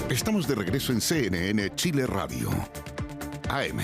Estamos de regreso en CNN Chile Radio. AM.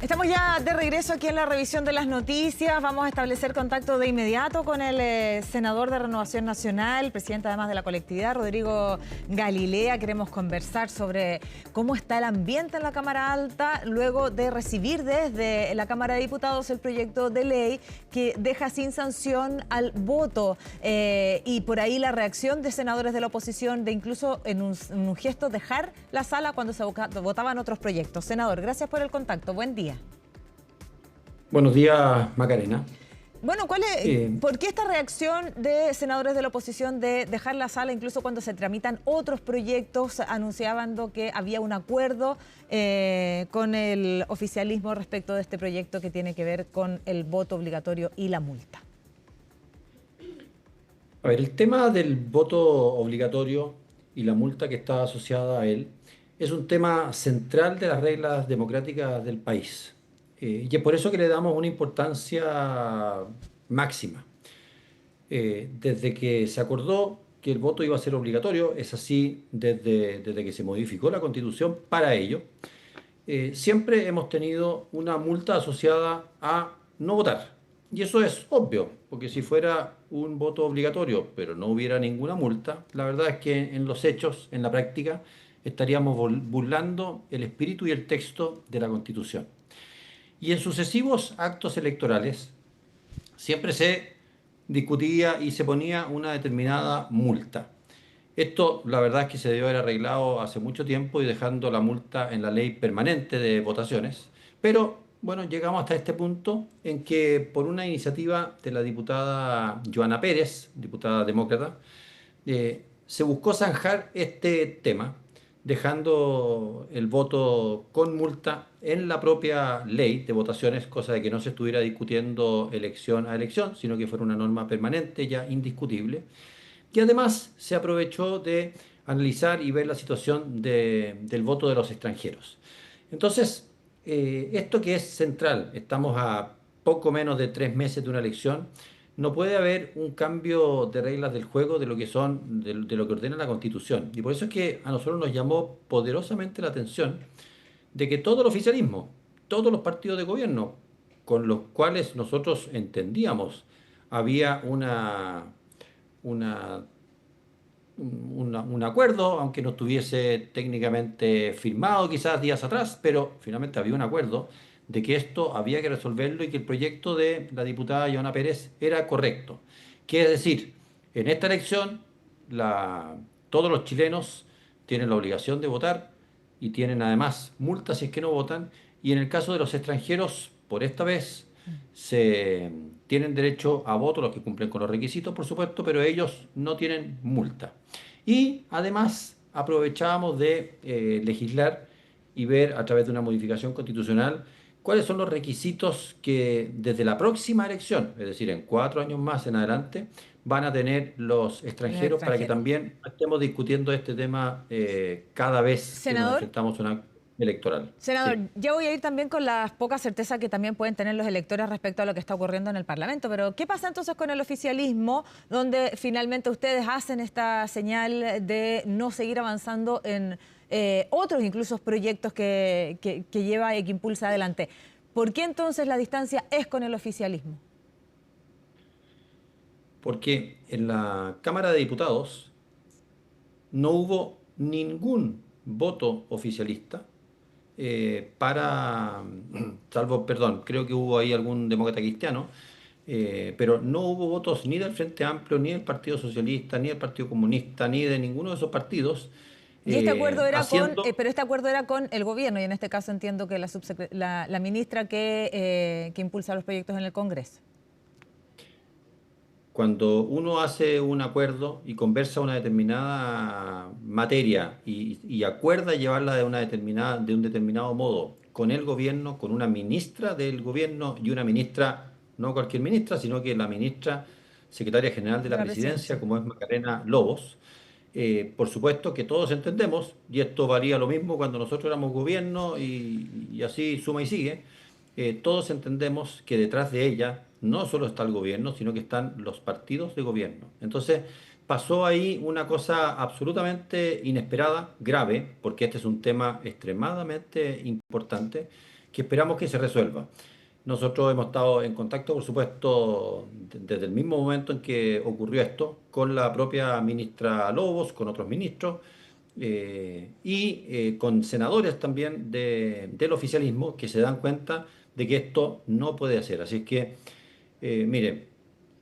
Estamos ya de regreso aquí en la revisión de las noticias. Vamos a establecer contacto de inmediato con el senador de Renovación Nacional, presidente además de la colectividad, Rodrigo Galilea. Queremos conversar sobre cómo está el ambiente en la Cámara Alta luego de recibir desde la Cámara de Diputados el proyecto de ley que deja sin sanción al voto y por ahí la reacción de senadores de la oposición de incluso en un gesto dejar la sala cuando se votaban otros proyectos. Senador, gracias por el contacto. Buen día. Buenos días, Macarena. Bueno, ¿por qué esta reacción de senadores de la oposición de dejar la sala incluso cuando se tramitan otros proyectos, anunciando que había un acuerdo con el oficialismo respecto de este proyecto que tiene que ver con el voto obligatorio y la multa? A ver, el tema del voto obligatorio y la multa que está asociada a él es un tema central de las reglas democráticas del país. Y es por eso que le damos una importancia máxima. Desde que se acordó que el voto iba a ser obligatorio, es así desde que se modificó la Constitución para ello, siempre hemos tenido una multa asociada a no votar. Y eso es obvio, porque si fuera un voto obligatorio, pero no hubiera ninguna multa, la verdad es que en los hechos, en la práctica, estaríamos burlando el espíritu y el texto de la Constitución. Y en sucesivos actos electorales siempre se discutía y se ponía una determinada multa. Esto, la verdad es que se debió haber arreglado hace mucho tiempo y dejando la multa en la ley permanente de votaciones. Pero, bueno, llegamos hasta este punto en que por una iniciativa de la diputada Joana Pérez, diputada demócrata, se buscó zanjar este tema, dejando el voto con multa en la propia ley de votaciones, cosa de que no se estuviera discutiendo elección a elección, sino que fuera una norma permanente ya indiscutible. Y además se aprovechó de analizar y ver la situación del voto de los extranjeros. Entonces, esto que es central, estamos a poco menos de 3 meses de una elección, no puede haber un cambio de reglas del juego de lo que son, de lo que ordena la Constitución. Y por eso es que a nosotros nos llamó poderosamente la atención de que todo el oficialismo, todos los partidos de gobierno con los cuales nosotros entendíamos había un acuerdo, aunque no estuviese técnicamente firmado quizás días atrás, pero finalmente había un acuerdo de que esto había que resolverlo y que el proyecto de la diputada Joana Pérez era correcto. Que es decir, en esta elección todos los chilenos tienen la obligación de votar y tienen además multas si es que no votan, y en el caso de los extranjeros, por esta vez, se tienen derecho a voto los que cumplen con los requisitos, por supuesto, pero ellos no tienen multa. Y además aprovechábamos de legislar y ver a través de una modificación constitucional cuáles son los requisitos que desde la próxima elección, es decir, en 4 años más en adelante, van a tener los extranjeros para que también estemos discutiendo este tema cada vez que nos enfrentamos a una electoral. Senador, Sí. ya voy a ir también con las pocas certezas que también pueden tener los electores respecto a lo que está ocurriendo en el Parlamento, pero ¿qué pasa entonces con el oficialismo, donde finalmente ustedes hacen esta señal de no seguir avanzando en otros incluso proyectos que lleva y que impulsa adelante? ¿Por qué entonces la distancia es con el oficialismo? Porque en la Cámara de Diputados no hubo ningún voto oficialista salvo, perdón, creo que hubo ahí algún demócrata cristiano, pero no hubo votos ni del Frente Amplio, ni del Partido Socialista, ni del Partido Comunista, ni de ninguno de esos partidos. Y este acuerdo era haciendo... pero este acuerdo era con el gobierno, y en este caso entiendo que la ministra que impulsa los proyectos en el Congreso. Cuando uno hace un acuerdo y conversa una determinada materia y acuerda llevarla de un determinado modo con el gobierno, con una ministra del gobierno y una ministra, no cualquier ministra, sino que la ministra secretaria general de la presidencia, como es Macarena Lobos, por supuesto que todos entendemos, y esto valía lo mismo cuando nosotros éramos gobierno y así suma y sigue, todos entendemos que detrás de ella no solo está el gobierno, sino que están los partidos de gobierno. Entonces, pasó ahí una cosa absolutamente inesperada, grave, porque este es un tema extremadamente importante que esperamos que se resuelva. Nosotros hemos estado en contacto, por supuesto, desde el mismo momento en que ocurrió esto, con la propia ministra Lobos, con otros ministros con senadores también del oficialismo que se dan cuenta de que esto no puede ser. Así es que, mire,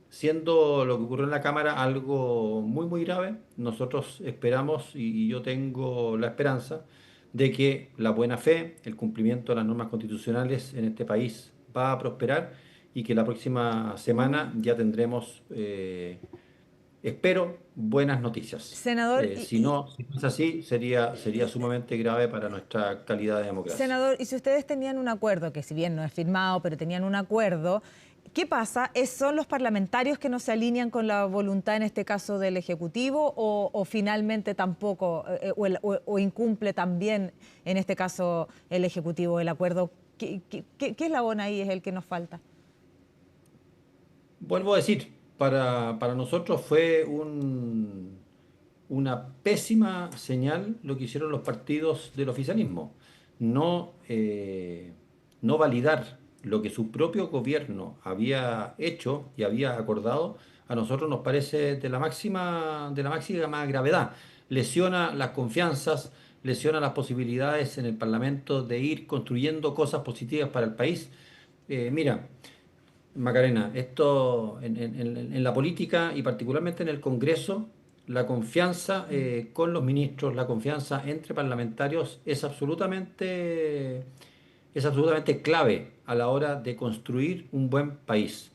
siendo lo que ocurrió en la Cámara algo muy, muy grave, nosotros esperamos y yo tengo la esperanza de que la buena fe, el cumplimiento de las normas constitucionales en este país va a prosperar y que la próxima semana ya tendremos, espero, buenas noticias. Senador, Si no es así, sería sumamente grave para nuestra calidad de democracia. senador, y si ustedes tenían un acuerdo, que si bien no es firmado, pero tenían un acuerdo, ¿qué pasa? ¿Son los parlamentarios que no se alinean con la voluntad, en este caso, del Ejecutivo, o finalmente tampoco, o incumple también, en este caso, el Ejecutivo el acuerdo? ¿Qué eslabón ahí es el que nos falta? Vuelvo a decir, para nosotros fue una pésima señal lo que hicieron los partidos del oficialismo. No, no validar lo que su propio gobierno había hecho y había acordado, a nosotros nos parece de la máxima gravedad. Lesiona las confianzas, lesiona las posibilidades en el Parlamento de ir construyendo cosas positivas para el país. Mira, Macarena, esto en la política y particularmente en el Congreso, la confianza con los ministros, la confianza entre parlamentarios es absolutamente clave a la hora de construir un buen país.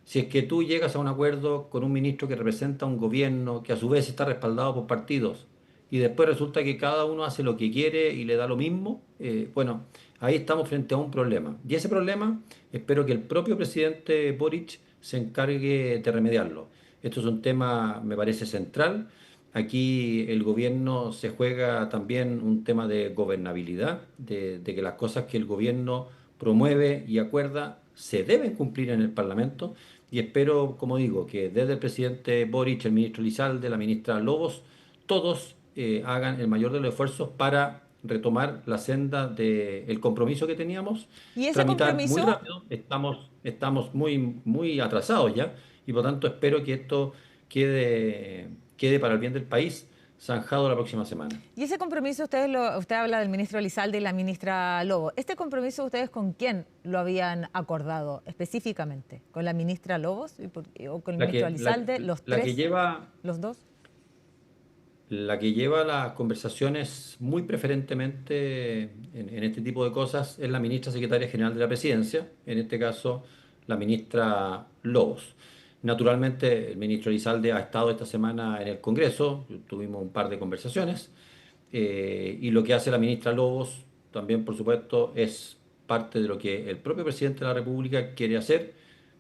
Si es que tú llegas a un acuerdo con un ministro que representa un gobierno que a su vez está respaldado por partidos y después resulta que cada uno hace lo que quiere y le da lo mismo, bueno, ahí estamos frente a un problema. Y ese problema espero que el propio presidente Boric se encargue de remediarlo. Esto es un tema, me parece, central. Aquí el gobierno se juega también un tema de gobernabilidad, de que las cosas que el gobierno promueve y acuerda se deben cumplir en el Parlamento. Y espero, como digo, que desde el presidente Boric, el ministro Lizalde, la ministra Lobos, todos hagan el mayor de los esfuerzos para retomar la senda del compromiso que teníamos, ¿Y ese tramitar muy compromiso? rápido, estamos muy, muy atrasados ya, y por tanto espero que esto quede para el bien del país zanjado la próxima semana. Y ese compromiso, usted habla del ministro Elizalde y la ministra Lobo. ¿Este compromiso ustedes con quién lo habían acordado específicamente? ¿Con la ministra Lobos o con el La ministro que, la, Elizalde? ¿Los la que tres? lleva, ¿Los dos? la que lleva las conversaciones muy preferentemente en este tipo de cosas es la ministra secretaria general de la Presidencia, en este caso la ministra Lobos. Naturalmente, el ministro Elizalde ha estado esta semana en el Congreso, tuvimos un par de conversaciones, y lo que hace la ministra Lobos también, por supuesto, es parte de lo que el propio presidente de la República quiere hacer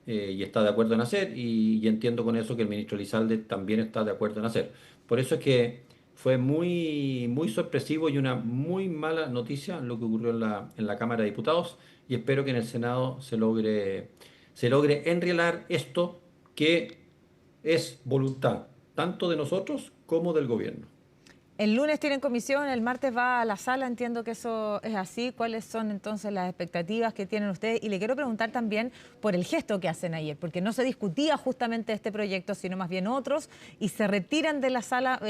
y está de acuerdo en hacer, y entiendo con eso que el ministro Elizalde también está de acuerdo en hacer. Por eso es que fue muy, muy sorpresivo y una muy mala noticia lo que ocurrió en la Cámara de Diputados, y espero que en el Senado se logre enrielar esto que es voluntad tanto de nosotros como del gobierno. El lunes tienen comisión, el martes va a la sala, entiendo que eso es así. ¿Cuáles son entonces las expectativas que tienen ustedes? Y le quiero preguntar también por el gesto que hacen ayer, porque no se discutía justamente este proyecto, sino más bien otros, y se retiran de la sala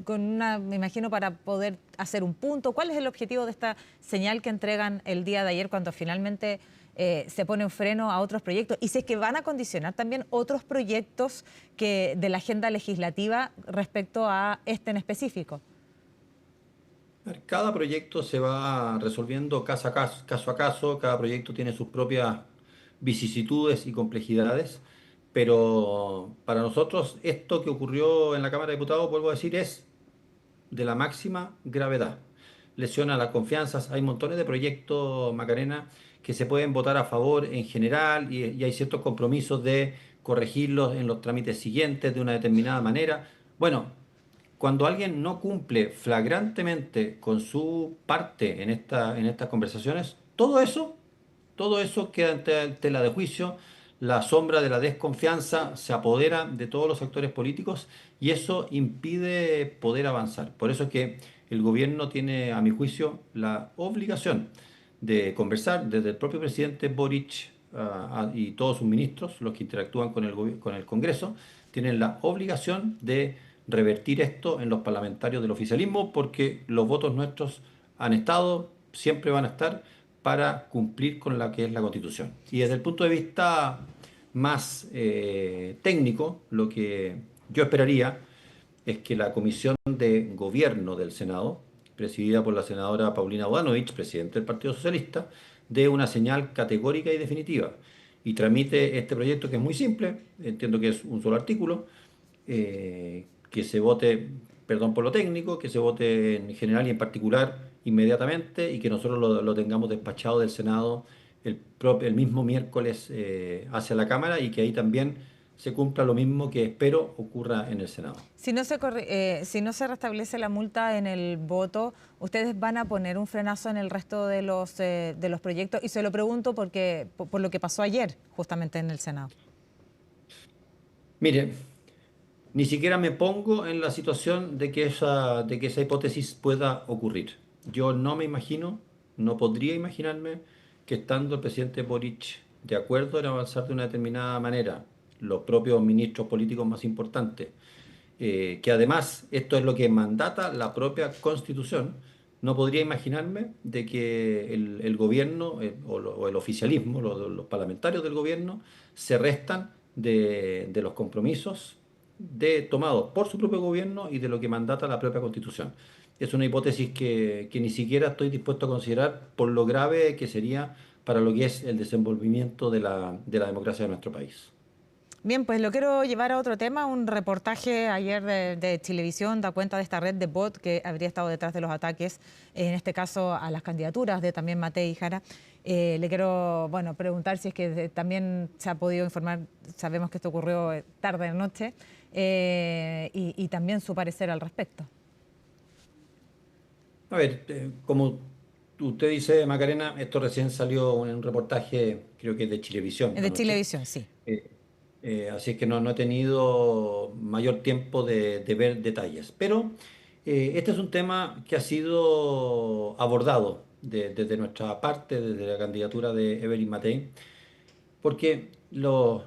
con una, me imagino, para poder hacer un punto. ¿Cuál es el objetivo de esta señal que entregan el día de ayer cuando finalmente se pone un freno a otros proyectos? Y si es que van a condicionar también otros proyectos de la agenda legislativa respecto a este en específico. Cada proyecto se va resolviendo caso a caso, cada proyecto tiene sus propias vicisitudes y complejidades, pero para nosotros esto que ocurrió en la Cámara de Diputados, vuelvo a decir, es de la máxima gravedad. Lesiona las confianzas. Hay montones de proyectos, Macarena, que se pueden votar a favor en general y hay ciertos compromisos de corregirlos en los trámites siguientes de una determinada manera. Bueno, cuando alguien no cumple flagrantemente con su parte en estas conversaciones, todo eso todo eso queda en tela de juicio. La sombra de la desconfianza se apodera de todos los actores políticos y eso impide poder avanzar. Por eso es que el gobierno tiene, a mi juicio, la obligación de conversar desde el propio presidente Boric y todos sus ministros, los que interactúan con con el Congreso, tienen la obligación de revertir esto en los parlamentarios del oficialismo porque los votos nuestros han estado, siempre van a estar para cumplir con la que es la Constitución. Y desde el punto de vista más técnico, lo que yo esperaría es que la Comisión de Gobierno del Senado, presidida por la senadora Paulina Bodanovich, presidente del Partido Socialista, dé una señal categórica y definitiva y tramite este proyecto que es muy simple, entiendo que es un solo artículo, que se vote, perdón por lo técnico, que se vote en general y en particular inmediatamente y que nosotros lo tengamos despachado del Senado el mismo miércoles hacia la Cámara y que ahí también se cumpla lo mismo que espero ocurra en el Senado. Si no se restablece la multa en el voto, ¿ustedes van a poner un frenazo en el resto de los proyectos? Y se lo pregunto porque por lo que pasó ayer justamente en el Senado. Mire, ni siquiera me pongo en la situación de que esa hipótesis pueda ocurrir. Yo no me imagino, no podría imaginarme que estando el presidente Boric de acuerdo en avanzar de una determinada manera, los propios ministros políticos más importantes, que además esto es lo que mandata la propia Constitución, no podría imaginarme de que el gobierno o el oficialismo, los parlamentarios del gobierno, se restan de los compromisos tomados por su propio gobierno y de lo que mandata la propia Constitución. Es una hipótesis que ni siquiera estoy dispuesto a considerar por lo grave que sería para lo que es el desenvolvimiento de la democracia de nuestro país. Bien, pues lo quiero llevar a otro tema. Un reportaje ayer de Chilevisión da cuenta de esta red de bot que habría estado detrás de los ataques, en este caso a las candidaturas de también Matei y Jara. Le quiero preguntar si es que también se ha podido informar, sabemos que esto ocurrió tarde de noche, y también su parecer al respecto. A ver, como usted dice, Macarena, esto recién salió en un reportaje, creo que es de Chilevisión Es de anoche. Chilevisión, sí. Así que no he tenido mayor tiempo de ver detalles. Pero este es un tema que ha sido abordado desde nuestra parte, desde la candidatura de Evelyn Matei, porque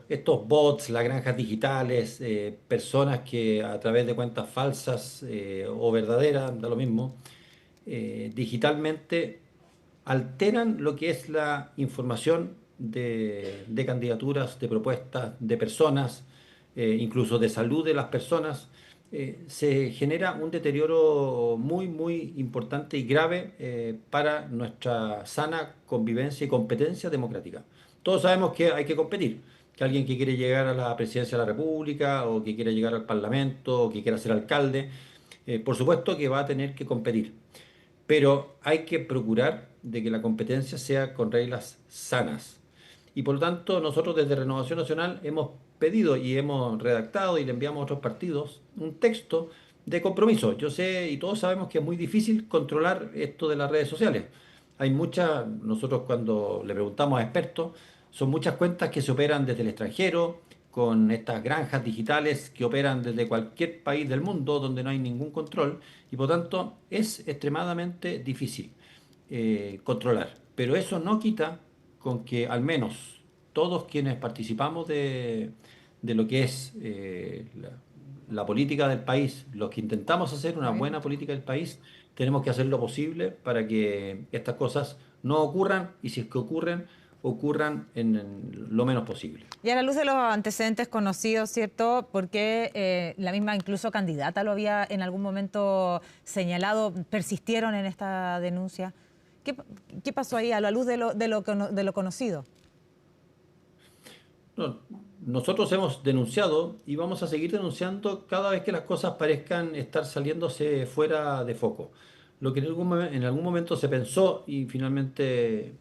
estos bots, las granjas digitales, personas que a través de cuentas falsas o verdaderas, da lo mismo, digitalmente alteran lo que es la información de candidaturas, de propuestas, de personas, incluso de salud de las personas. Se genera un deterioro muy, muy importante y grave para nuestra sana convivencia y competencia democrática. Todos sabemos que hay que competir, que alguien que quiere llegar a la presidencia de la República o que quiere llegar al Parlamento o que quiera ser alcalde, por supuesto que va a tener que competir, pero hay que procurar de que la competencia sea con reglas sanas. Y por lo tanto, nosotros desde Renovación Nacional hemos pedido y hemos redactado y le enviamos a otros partidos un texto de compromiso. Yo sé y todos sabemos que es muy difícil controlar esto de las redes sociales. Hay muchas, nosotros cuando le preguntamos a expertos, son muchas cuentas que se operan desde el extranjero, con estas granjas digitales que operan desde cualquier país del mundo donde no hay ningún control y por tanto es extremadamente difícil controlar. Pero eso no quita con que al menos todos quienes participamos de lo que es la política del país, los que intentamos hacer una buena política del país, tenemos que hacer lo posible para que estas cosas no ocurran y si es que ocurran en lo menos posible. Y a la luz de los antecedentes conocidos, ¿cierto? Porque la misma incluso candidata lo había en algún momento señalado, persistieron en esta denuncia. ¿Qué pasó ahí a la luz de lo conocido? No, nosotros hemos denunciado y vamos a seguir denunciando cada vez que las cosas parezcan estar saliéndose fuera de foco. Lo que en algún momento se pensó y finalmente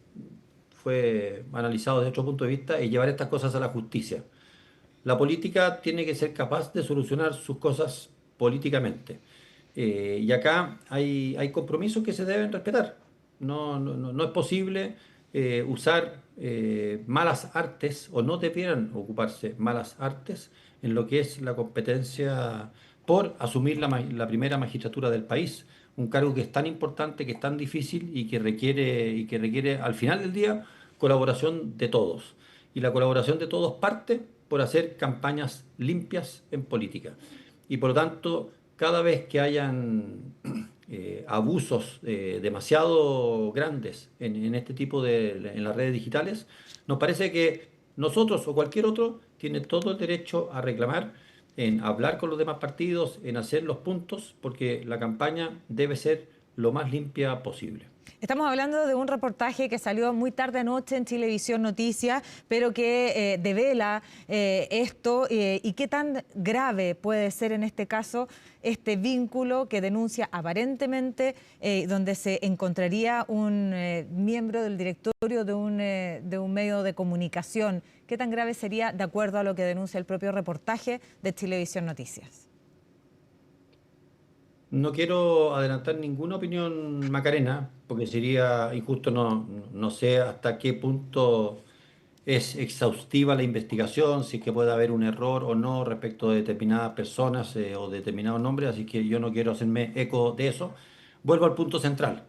fue analizado desde otro punto de vista es llevar estas cosas a la justicia. La política tiene que ser capaz de solucionar sus cosas políticamente. Y acá hay compromisos que se deben respetar. No es posible usar malas artes o no debieran ocuparse malas artes en lo que es la competencia por asumir la primera magistratura del país, un cargo que es tan importante, que es tan difícil y que requiere al final del día colaboración de todos. Y la colaboración de todos parte por hacer campañas limpias en política. Y por lo tanto, cada vez que hayan abusos demasiado grandes en este tipo en las redes digitales, nos parece que nosotros o cualquier otro tiene todo el derecho a reclamar, en hablar con los demás partidos, en hacer los puntos, porque la campaña debe ser lo más limpia posible. Estamos hablando de un reportaje que salió muy tarde anoche en Chilevisión Noticias, pero que devela esto y qué tan grave puede ser en este caso este vínculo que denuncia aparentemente, donde se encontraría un miembro del directorio de un medio de comunicación. ¿Qué tan grave sería de acuerdo a lo que denuncia el propio reportaje de Chilevisión Noticias? No quiero adelantar ninguna opinión, Macarena, porque sería injusto, no sé hasta qué punto es exhaustiva la investigación, si es que puede haber un error o no respecto de determinadas personas o determinados nombres, así que yo no quiero hacerme eco de eso. Vuelvo al punto central.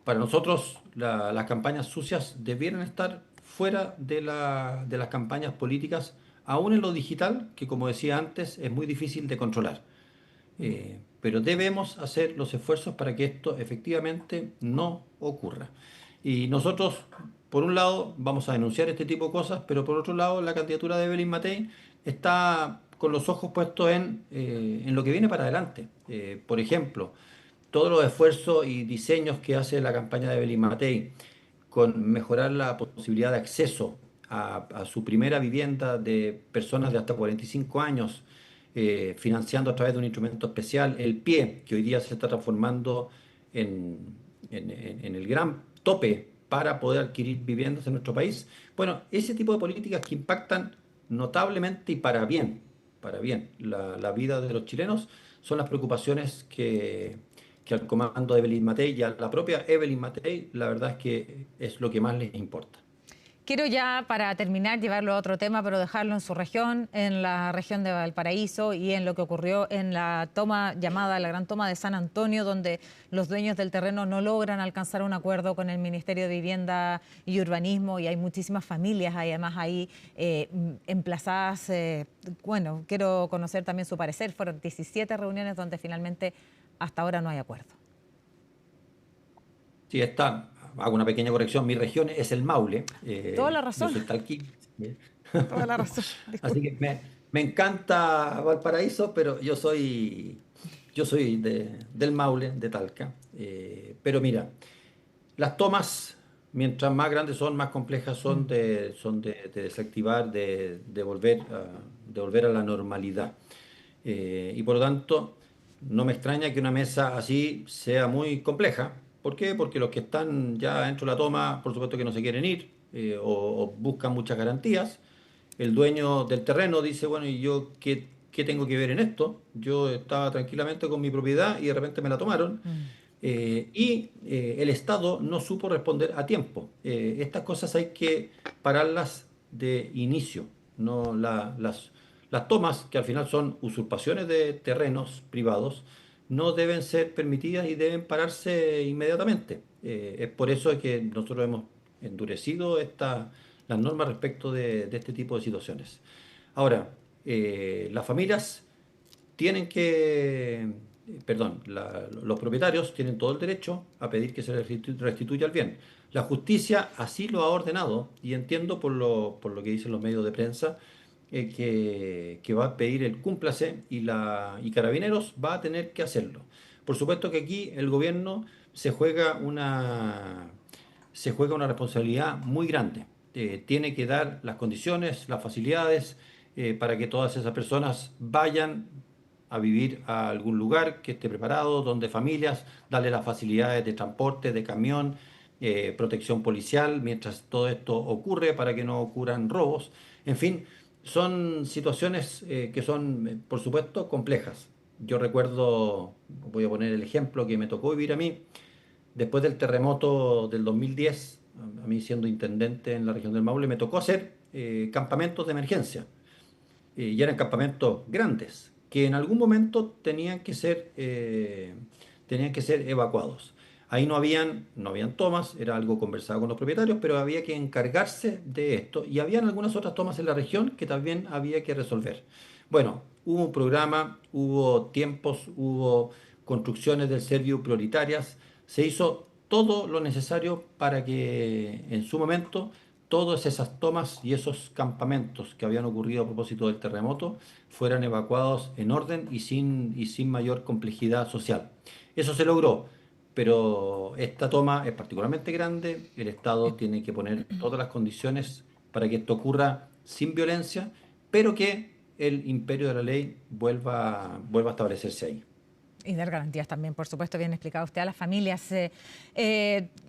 Para nosotros las campañas sucias debieran estar fuera de las campañas políticas, aún en lo digital, que como decía antes, es muy difícil de controlar. Pero debemos hacer los esfuerzos para que esto efectivamente no ocurra. Y nosotros, por un lado, vamos a denunciar este tipo de cosas, pero por otro lado, la candidatura de Evelyn Matei está con los ojos puestos en lo que viene para adelante. Por ejemplo, todos los esfuerzos y diseños que hace la campaña de Evelyn Matei con mejorar la posibilidad de acceso a su primera vivienda de personas de hasta 45 años, financiando a través de un instrumento especial, el PIE, que hoy día se está transformando en, en el gran tope para poder adquirir viviendas en nuestro país. Bueno, ese tipo de políticas que impactan notablemente y para bien la vida de los chilenos, son las preocupaciones que al comando de Evelyn Matei y a la propia Evelyn Matei, la verdad es que es lo que más les importa. Quiero ya, para terminar, llevarlo a otro tema, pero dejarlo en su región, en la región de Valparaíso y en lo que ocurrió en la toma llamada la Gran Toma de San Antonio, donde los dueños del terreno no logran alcanzar un acuerdo con el Ministerio de Vivienda y Urbanismo y hay muchísimas familias además ahí emplazadas. Bueno, quiero conocer también su parecer. Fueron 17 reuniones donde finalmente hasta ahora no hay acuerdo. Sí, hago una pequeña corrección, mi región es el Maule, Toda la yo razón, soy talquí. toda la razón. Así Disculpe. que me encanta Valparaíso, pero yo soy del Maule, de Talca. Pero mira, las tomas, mientras más grandes son, más complejas de desactivar, de volver a la normalidad. Y por lo tanto, no me extraña que una mesa así sea muy compleja. ¿Por qué? Porque los que están ya dentro de la toma, por supuesto que no se quieren ir o buscan muchas garantías. El dueño del terreno dice, bueno, ¿y yo qué tengo que ver en esto? Yo estaba tranquilamente con mi propiedad y de repente me la tomaron. El Estado no supo responder a tiempo. Estas cosas hay que pararlas de inicio, no las tomas, que al final son usurpaciones de terrenos privados, no deben ser permitidas y deben pararse inmediatamente. Es por eso que nosotros hemos endurecido las normas respecto de este tipo de situaciones. Ahora, las familias tienen los propietarios tienen todo el derecho a pedir que se les restituya el bien. La justicia así lo ha ordenado y entiendo por lo que dicen los medios de prensa que va a pedir el cúmplase y Carabineros va a tener que hacerlo. Por supuesto que aquí el gobierno se juega una responsabilidad muy grande. Tiene que dar las condiciones, las facilidades para que todas esas personas vayan a vivir a algún lugar que esté preparado, donde familias, darle las facilidades de transporte, de camión, protección policial, mientras todo esto ocurre para que no ocurran robos. En fin, son situaciones que son, por supuesto, complejas. Yo recuerdo, voy a poner el ejemplo que me tocó vivir a mí, después del terremoto del 2010, A mí siendo intendente en la región del Maule me tocó hacer campamentos de emergencia. Y eran campamentos grandes, que en algún momento tenían que ser evacuados. Ahí no habían tomas, era algo conversado con los propietarios, pero había que encargarse de esto. Y habían algunas otras tomas en la región que también había que resolver. Bueno, hubo un programa, hubo tiempos, hubo construcciones del Serviu prioritarias. Se hizo todo lo necesario para que en su momento todas esas tomas y esos campamentos que habían ocurrido a propósito del terremoto fueran evacuados en orden y sin mayor complejidad social. Eso se logró, pero esta toma es particularmente grande. El Estado tiene que poner todas las condiciones para que esto ocurra sin violencia, pero que el imperio de la ley vuelva a establecerse ahí. Y dar garantías también, por supuesto, bien explicado usted a las familias.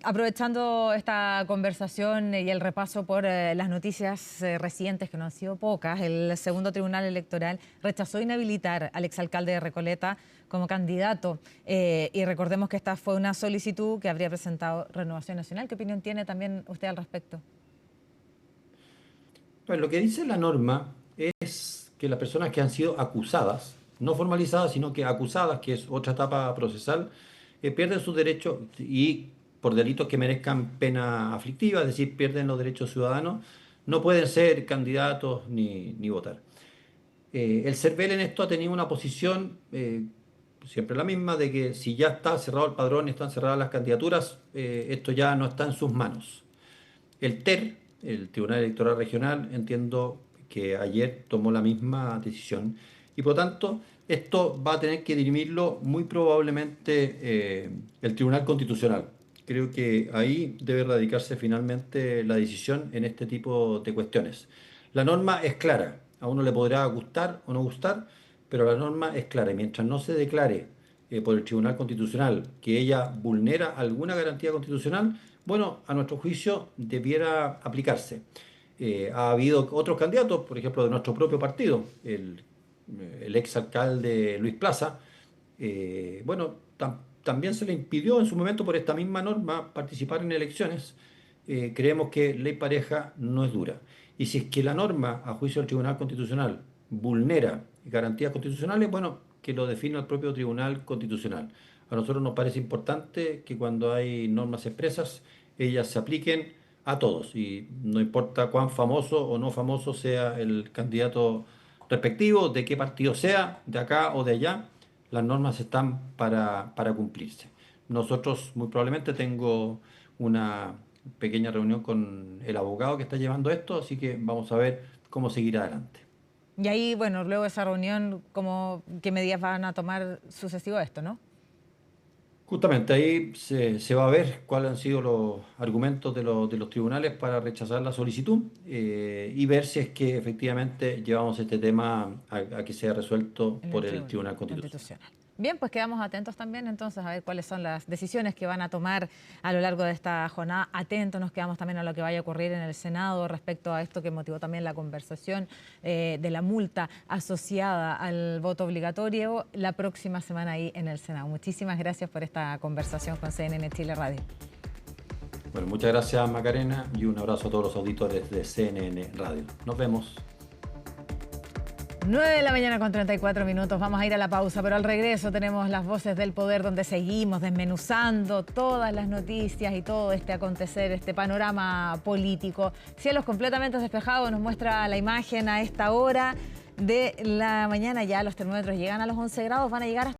Aprovechando esta conversación y el repaso por las noticias recientes, que no han sido pocas, el segundo tribunal electoral rechazó inhabilitar al exalcalde de Recoleta como candidato. Y recordemos que esta fue una solicitud que habría presentado Renovación Nacional. ¿Qué opinión tiene también usted al respecto? Pues lo que dice la norma es que las personas que han sido acusadas, no formalizadas, sino que acusadas, que es otra etapa procesal, pierden sus derechos y por delitos que merezcan pena aflictiva, es decir, pierden los derechos ciudadanos, no pueden ser candidatos ni votar. El CERVEL en esto ha tenido una posición siempre la misma, de que si ya está cerrado el padrón y están cerradas las candidaturas, esto ya no está en sus manos. El TER, el Tribunal Electoral Regional, entiendo que ayer tomó la misma decisión y por lo tanto esto va a tener que dirimirlo muy probablemente el Tribunal Constitucional. Creo que ahí debe radicarse finalmente la decisión en este tipo de cuestiones. La norma es clara, a uno le podrá gustar o no gustar, pero la norma es clara y mientras no se declare por el Tribunal Constitucional que ella vulnera alguna garantía constitucional, bueno, a nuestro juicio debiera aplicarse. Ha habido otros candidatos, por ejemplo, de nuestro propio partido, el exalcalde Luis Plaza. Bueno, también se le impidió en su momento por esta misma norma participar en elecciones. Creemos que ley pareja no es dura. Y si es que la norma, a juicio del Tribunal Constitucional, vulnera garantías constitucionales, bueno, que lo defina el propio Tribunal Constitucional. A nosotros nos parece importante que cuando hay normas expresas, ellas se apliquen a todos y no importa cuán famoso o no famoso sea el candidato respectivo, de qué partido sea, de acá o de allá, las normas están para cumplirse. Nosotros muy probablemente tengo una pequeña reunión con el abogado que está llevando esto, así que vamos a ver cómo seguir adelante. Y ahí, bueno, luego de esa reunión, ¿qué medidas van a tomar sucesivo a esto, no? Justamente ahí se va a ver cuáles han sido los argumentos de los tribunales para rechazar la solicitud y ver si es que efectivamente llevamos este tema a que sea resuelto por el Tribunal Constitucional. Bien, pues quedamos atentos también entonces a ver cuáles son las decisiones que van a tomar a lo largo de esta jornada. Atentos nos quedamos también a lo que vaya a ocurrir en el Senado respecto a esto que motivó también la conversación de la multa asociada al voto obligatorio la próxima semana ahí en el Senado. Muchísimas gracias por esta conversación con CNN Chile Radio. Bueno, muchas gracias Macarena y un abrazo a todos los auditores de CNN Radio. Nos vemos. 9 de la mañana con 34 minutos, vamos a ir a la pausa, pero al regreso tenemos las voces del poder donde seguimos desmenuzando todas las noticias y todo este acontecer, este panorama político. Cielos completamente despejados, nos muestra la imagen a esta hora de la mañana, ya los termómetros llegan a los 11 grados, van a llegar hasta